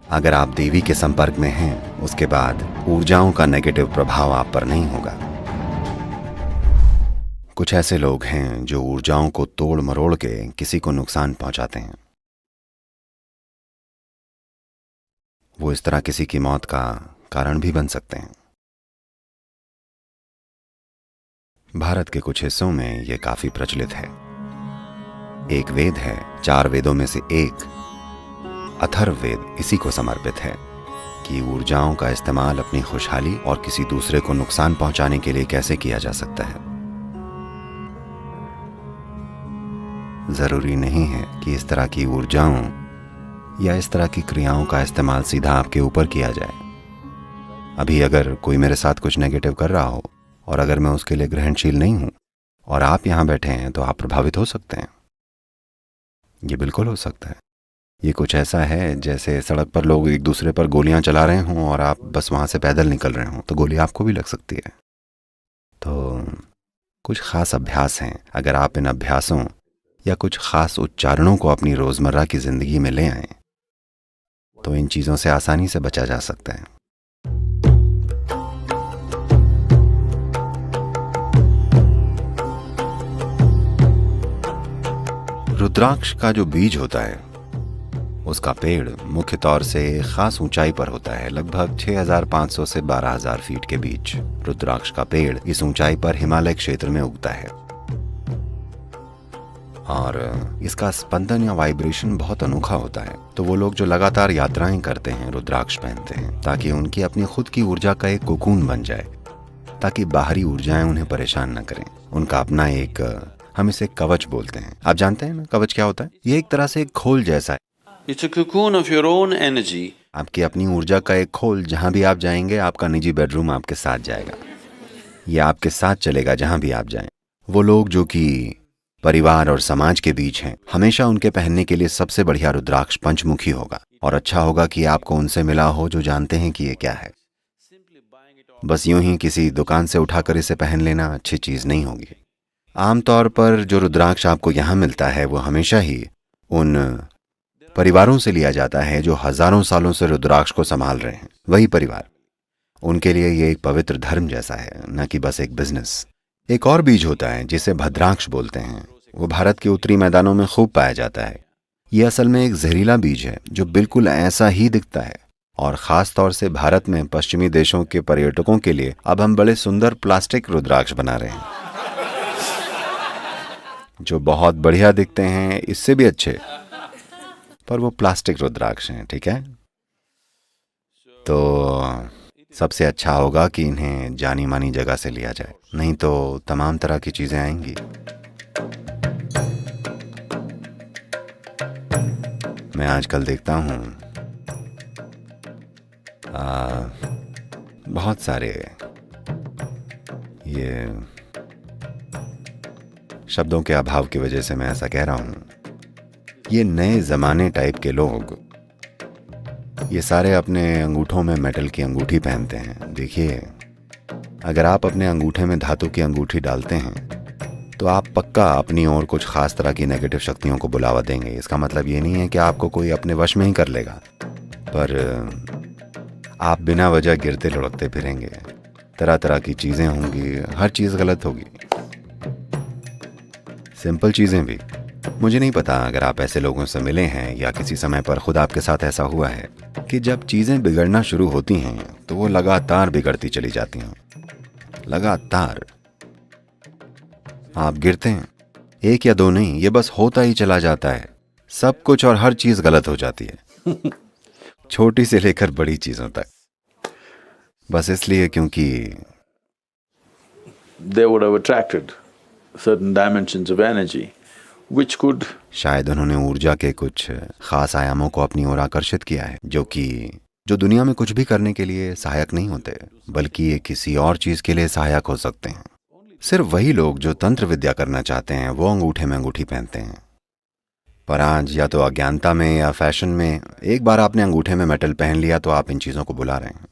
अगर आप देवी के संपर्क में हैं, उसके बाद ऊर्जाओं का नेगेटिव प्रभाव आप पर नहीं होगा। कुछ ऐसे लोग हैं जो ऊर्जाओं को तोड़ मरोड़ के किसी को नुकसान पहुंचाते हैं। वो इस तरह किसी की मौत का कारण भी बन सकते हैं। भारत के कुछ हिस्सों में ये काफी प्रचलित है। एक वेद है, 4 वेदों में से एक अथर्ववेद इसी को समर्पित है कि ऊर्जाओं का इस्तेमाल अपनी खुशहाली और किसी दूसरे को नुकसान पहुंचाने के लिए कैसे किया जा सकता है। जरूरी नहीं है कि इस तरह की ऊर्जाओं या इस तरह की क्रियाओं का इस्तेमाल सीधा आपके ऊपर किया जाए। अभी अगर कोई मेरे साथ कुछ नेगेटिव कर रहा हो और अगर मैं उसके लिए ग्रहणशील नहीं हूं और आप यहां बैठे हैं, तो आप प्रभावित हो सकते हैं। ये बिल्कुल हो सकता है। ये कुछ ऐसा है जैसे सड़क पर लोग एक दूसरे पर गोलियां चला रहे हों और आप बस वहां से पैदल निकल रहे हों, तो गोली आपको भी लग सकती है। तो कुछ खास अभ्यास हैं। अगर आप इन अभ्यासों या कुछ खास उच्चारणों को अपनी रोजमर्रा की जिंदगी में ले आएं, तो इन चीजों से आसानी से बचा जा सकता है। रुद्राक्ष का जो बीज होता है, उसका पेड़ मुख्य तौर से खास ऊंचाई पर होता है, लगभग 6500 से 12000 फीट के बीच। रुद्राक्ष का पेड़ इस ऊंचाई पर हिमालय क्षेत्र में उगता है और इसका स्पंदन या वाइब्रेशन बहुत अनोखा होता है। तो वो लोग जो लगातार यात्राएं करते हैं, रुद्राक्ष पहनते हैं ताकि उनकी अपनी खुद की ऊर्जा का एक कोकून बन जाए, ताकि बाहरी ऊर्जाएं उन्हें परेशान न करें। उनका अपना एक, हम इसे कवच बोलते हैं। आप जानते हैं ना कवच क्या होता है? ये एक तरह से एक खोल जैसा है। It's a cocoon of your own energy. आपकी अपनी ऊर्जा का एक खोल। जहां भी आप जाएंगे, आपका निजी बेडरूम आपके साथ जाएगा, ये आपके साथ चलेगा जहां भी आप जाएं। वो लोग जो कि परिवार और समाज के बीच हैं, हमेशा उनके पहनने के लिए सबसे बढ़िया रुद्राक्ष पंचमुखी होगा। और अच्छा होगा कि आपको उनसे मिला हो जो जानते हैं कि ये क्या है। बस यूं ही किसी दुकान से उठाकर इसे पहन लेना अच्छी चीज नहीं होगी। आमतौर पर जो रुद्राक्ष आपको यहाँ मिलता है, वो हमेशा ही उन परिवारों से लिया जाता है जो हजारों सालों से रुद्राक्ष को संभाल रहे हैं। वही परिवार, उनके लिए ये एक पवित्र धर्म जैसा है, न कि बस एक बिजनेस। एक और बीज होता है जिसे भद्राक्ष बोलते हैं। वो भारत के उत्तरी मैदानों में खूब पाया जाता है। ये असल में एक जहरीला बीज है जो बिल्कुल ऐसा ही दिखता है। और खास तौर से भारत में पश्चिमी देशों के पर्यटकों के लिए अब हम बड़े सुंदर प्लास्टिक रुद्राक्ष बना रहे हैं, जो बहुत बढ़िया दिखते हैं, इससे भी अच्छे, पर वो प्लास्टिक रुद्राक्ष हैं। ठीक है, तो सबसे अच्छा होगा कि इन्हें जानी मानी जगह से लिया जाए, नहीं तो तमाम तरह की चीजें आएंगी। मैं आजकल देखता हूँ बहुत सारे, ये शब्दों के अभाव की वजह से मैं ऐसा कह रहा हूँ, ये नए जमाने टाइप के लोग ये सारे अपने अंगूठों में मेटल की अंगूठी पहनते हैं। देखिए, अगर आप अपने अंगूठे में धातु की अंगूठी डालते हैं तो आप पक्का अपनी ओर कुछ खास तरह की नेगेटिव शक्तियों को बुलावा देंगे। इसका मतलब ये नहीं है कि आपको कोई अपने वश में ही कर लेगा, पर आप बिना वजह गिरते लुढ़कते फिरेंगे। तरह तरह की चीजें होंगी, हर चीज गलत होगी, सिंपल चीजें भी। मुझे नहीं पता अगर आप ऐसे लोगों से मिले हैं या किसी समय पर खुद आपके साथ ऐसा हुआ है कि जब चीजें बिगड़ना शुरू होती हैं तो वो लगातार बिगड़ती चली जाती हैं। लगातार आप गिरते हैं, एक या दो नहीं, ये बस होता ही चला जाता है। सब कुछ और हर चीज गलत हो जाती है, छोटी से लेकर बड़ी चीजों तक, बस इसलिए क्योंकि They would have attracted certain dimensions of energy, which could शायद उन्होंने ऊर्जा के कुछ खास आयामों को अपनी ओर आकर्षित किया है, जो दुनिया में कुछ भी करने के लिए सहायक नहीं होते, बल्कि ये किसी और चीज के लिए सहायक हो सकते हैं। सिर्फ वही लोग जो तंत्र विद्या करना चाहते हैं वो अंगूठे में अंगूठी पहनते हैं। पर आज या तो अज्ञानता में या फैशन में एक बार आपने अंगूठे में मेटल पहन लिया तो आप इन चीजों को बुला रहे हैं।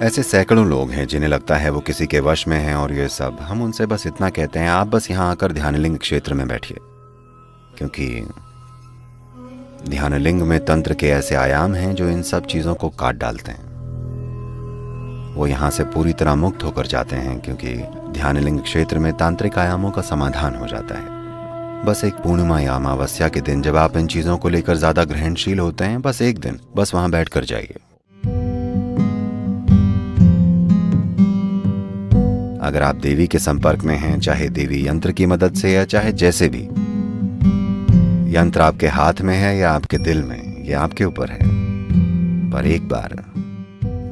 ऐसे सैकड़ों लोग हैं जिन्हें लगता है वो किसी के वश में हैं और ये सब। हम उनसे बस इतना कहते हैं, आप बस यहाँ आकर ध्यानलिंग क्षेत्र में बैठिए, क्योंकि ध्यानलिंग में तंत्र के ऐसे आयाम हैं जो इन सब चीज़ों को काट डालते हैं। वो यहाँ से पूरी तरह मुक्त होकर जाते हैं, क्योंकि ध्यानलिंग क्षेत्र में तांत्रिक आयामों का समाधान हो जाता है। बस एक पूर्णिमा या अमावस्या के दिन जब आप इन चीज़ों को लेकर ज़्यादा ग्रहणशील होते हैं, बस एक दिन बस वहाँ बैठ कर जाइए। अगर आप देवी के संपर्क में हैं, चाहे देवी यंत्र की मदद से या चाहे जैसे भी, यंत्र आपके हाथ में है या आपके दिल में, ये आपके ऊपर है। पर एक बार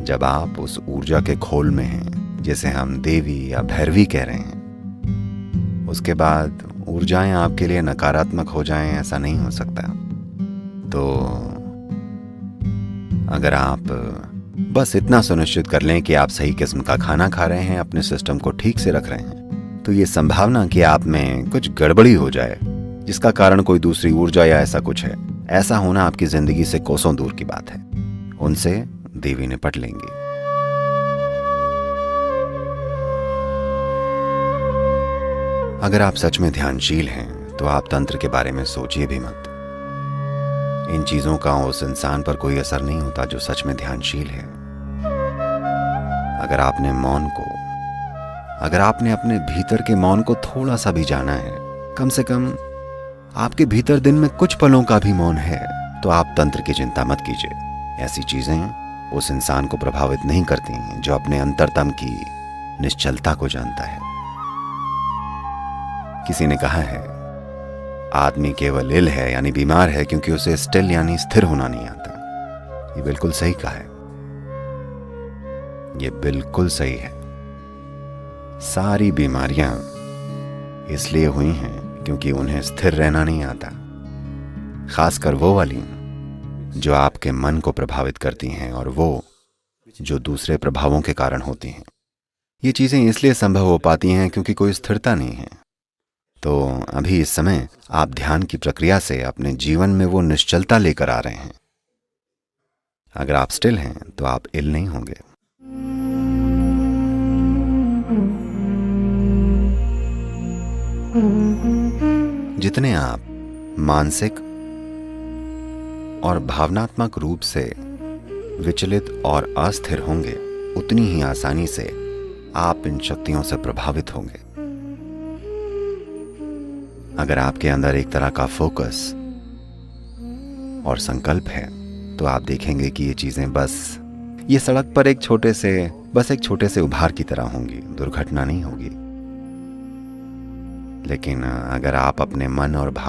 जब आप उस ऊर्जा के खोल में हैं, जिसे हम देवी या भैरवी कह रहे हैं, उसके बाद ऊर्जाएं आपके लिए नकारात्मक हो जाएं, ऐसा नहीं हो सकता। तो अगर आप बस इतना सुनिश्चित कर लें कि आप सही किस्म का खाना खा रहे हैं, अपने सिस्टम को ठीक से रख रहे हैं, तो ये संभावना कि आप में कुछ गड़बड़ी हो जाए जिसका कारण कोई दूसरी ऊर्जा या ऐसा कुछ है, ऐसा होना आपकी जिंदगी से कोसों दूर की बात है। उनसे देवी निपट लेंगी। अगर आप सच में ध्यानशील हैं तो आप तंत्र के बारे में सोचिए भी मत। इन चीजों का उस इंसान पर कोई असर नहीं होता जो सच में ध्यानशील है। अगर आपने अपने भीतर के मौन को थोड़ा सा भी जाना है, कम से कम आपके भीतर दिन में कुछ पलों का भी मौन है, तो आप तंत्र की चिंता मत कीजिए। ऐसी चीजें उस इंसान को प्रभावित नहीं करती जो अपने अंतरतम की निश्चलता को जानता है। किसी ने कहा है, आदमी केवल इल है यानी बीमार है क्योंकि उसे स्टिल यानी स्थिर होना नहीं आता। ये बिल्कुल सही कहा है, ये बिल्कुल सही है। सारी बीमारियां इसलिए हुई हैं क्योंकि उन्हें स्थिर रहना नहीं आता, खासकर वो वाली जो आपके मन को प्रभावित करती हैं और वो जो दूसरे प्रभावों के कारण होती हैं। ये चीजें इसलिए संभव हो पाती हैं क्योंकि कोई स्थिरता नहीं है। तो अभी इस समय आप ध्यान की प्रक्रिया से अपने जीवन में वो निश्चलता लेकर आ रहे हैं। अगर आप स्टिल हैं तो आप इल नहीं होंगे। जितने आप मानसिक और भावनात्मक रूप से विचलित और अस्थिर होंगे, उतनी ही आसानी से आप इन शक्तियों से प्रभावित होंगे। अगर आपके अंदर एक तरह का फोकस और संकल्प है तो आप देखेंगे कि ये चीजें बस ये सड़क पर एक छोटे से उभार की तरह होंगी, दुर्घटना नहीं होगी। लेकिन अगर आप अपने मन और